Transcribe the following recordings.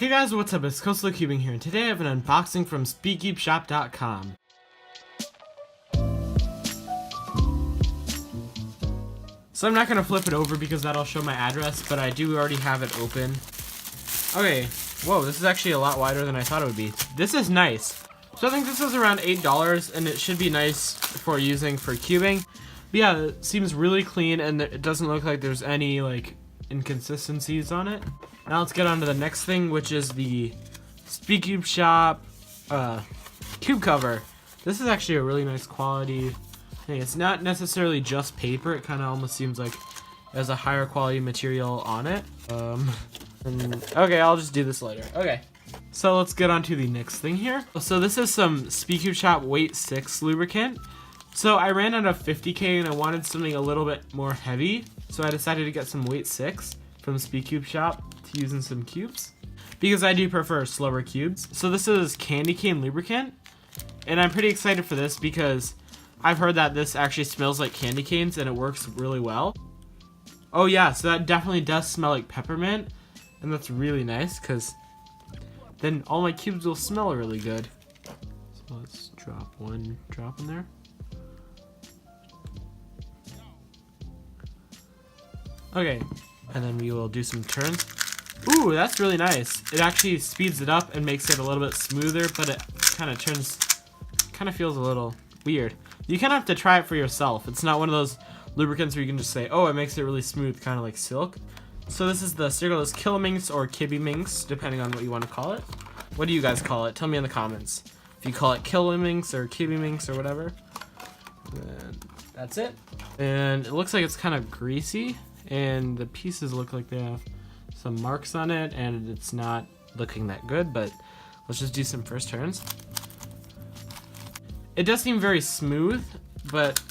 Hey guys, what's up? It's Cubing here, and today I have an unboxing from SpeedCubeShop.com. So I'm not going to flip it over because that'll show my address, but I do already have it open. Okay, whoa, this is actually a lot wider than I thought it would be. This is nice. So I think this is around $8, and it should be nice for using for cubing. But yeah, it seems really clean, and it doesn't look like there's any, like, inconsistencies on it. Now let's get on to the next thing, which is the SpeedCubeShop cube cover. This is actually a really nice quality thing. It's not necessarily just paper. It kind of almost seems like it has a higher quality material on it. Okay, I'll just do this later. Okay, so let's get on to the next thing here. So this is some SpeedCubeShop Weight 6 lubricant. So I ran out of 50K and I wanted something a little bit more heavy. So I decided to get some Weight 6 from SpeedCubeShop to use in some cubes, because I do prefer slower cubes. So this is candy cane lubricant, and I'm pretty excited for this because I've heard that this actually smells like candy canes and it works really well. Oh yeah, so that definitely does smell like peppermint, and that's really nice because then all my cubes will smell really good. So let's drop one drop in there. Okay, and then we will do some turns. Ooh, that's really nice. It actually speeds it up and makes it a little bit smoother, but it kind of feels a little weird. You kind of have to try it for yourself. It's not one of those lubricants where you can just say, oh, it makes it really smooth, kind of like silk. So this is the circleless Kibiminx or Kibiminx, depending on what you want to call it. What do you guys call it? Tell me in the comments. If you call it Kibiminx or Kibiminx or whatever. And that's it. And it looks like it's kind of greasy, and the pieces look like they have some marks on it, and it's not looking that good, but let's just do some first turns. It does seem very smooth, but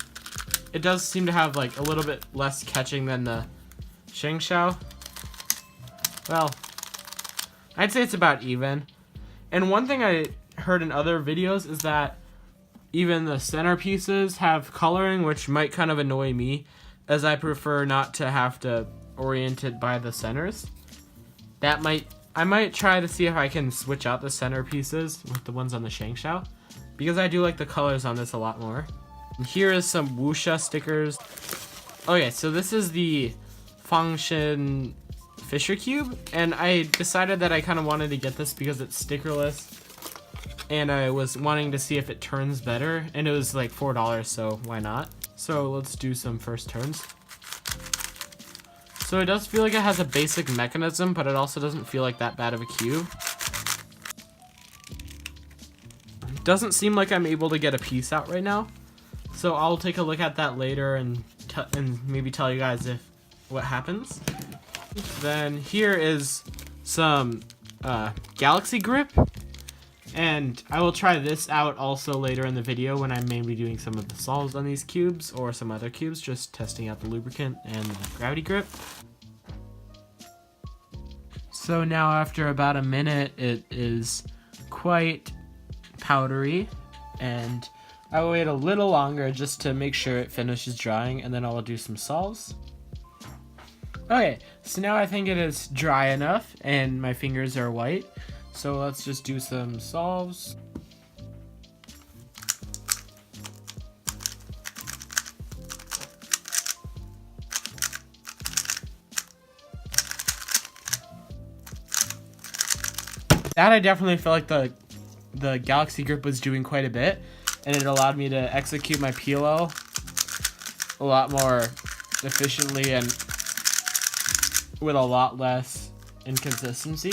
it does seem to have like a little bit less catching than the Shengshao. Well, I'd say it's about even. And one thing I heard in other videos is that even the center pieces have coloring, which might kind of annoy me, as I prefer not to have to orient it by the centers. I might try to see if I can switch out the center pieces with the ones on the Shengshao, because I do like the colors on this a lot more. And here is some wuxia stickers. Okay, so this is the Fanxin Fisher Cube, and I decided that I kind of wanted to get this because it's stickerless, and I was wanting to see if it turns better, and it was like $4, so why not? So let's do some first turns. So it does feel like it has a basic mechanism, but it also doesn't feel like that bad of a cube. It doesn't seem like I'm able to get a piece out right now, so I'll take a look at that later and maybe tell you guys what happens. Then here is some Galaxy grip, and I will try this out also later in the video when I'm maybe doing some of the solves on these cubes or some other cubes, just testing out the lubricant and the gravity grip. So now after about a minute, it is quite powdery, and I will wait a little longer just to make sure it finishes drying, and then I'll do some solves. Okay, so now I think it is dry enough and my fingers are white. So let's just do some solves. That I definitely felt like the Galaxy grip was doing quite a bit, and it allowed me to execute my PLL a lot more efficiently and with a lot less inconsistency.